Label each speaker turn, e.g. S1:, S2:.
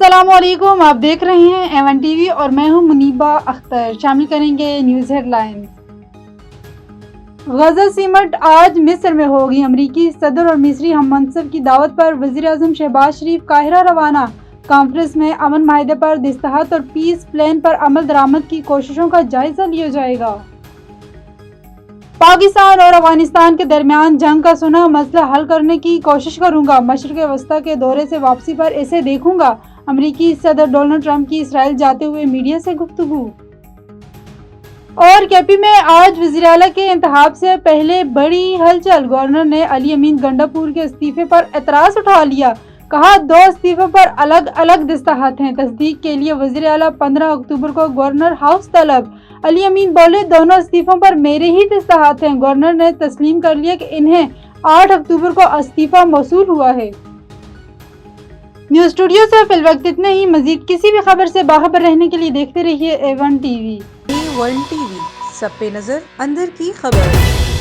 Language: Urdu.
S1: السلام علیکم، آپ دیکھ رہے ہیں ایون ٹی وی اور میں ہوں منیبہ اختر۔ شامل کریں گے نیوز ہیڈ لائنز۔ غزہ سمٹ آج مصر میں ہوگی۔ امریکی صدر اور مصری ہم منصب کی دعوت پر وزیر اعظم شہباز شریف قاہرہ روانہ۔ کانفرنس میں امن معاہدے پر دستخط اور پیس پلان پر عمل درآمد کی کوششوں کا جائزہ لیا جائے گا۔ پاکستان اور افغانستان کے درمیان جنگ کا سلح مسئلہ حل کرنے کی کوشش کروں گا۔ مشرق وسطیٰ کے دورے سے واپسی پر اسے دیکھوں گا۔ امریکی صدر ڈونلڈ ٹرمپ کی اسرائیل جاتے ہوئے میڈیا سے گفتگو۔ اور کے پی میں آج وزیر اعلیٰ کے انتخاب سے پہلے بڑی ہلچل۔ گورنر نے علی امین گنڈا پور کے استعفے پر اعتراض اٹھا لیا۔ کہا 2 استعفوں پر الگ الگ دستخط ہیں۔ تصدیق کے لیے وزیر اعلیٰ 15 اکتوبر کو گورنر ہاؤس طلب۔ علی امین بولے دونوں استعفوں پر میرے ہی دستخط ہیں۔ گورنر نے تسلیم کر لیا کہ انہیں 8 اکتوبر کو استعفیٰ موصول ہوا ہے۔ نیوز اسٹوڈیو سے فی الوقت اتنا ہی۔ مزید کسی بھی خبر سے باخبر رہنے کے لیے دیکھتے رہیے ایون ٹی وی۔
S2: ایون ٹی وی، سب پہ نظر، اندر کی خبر۔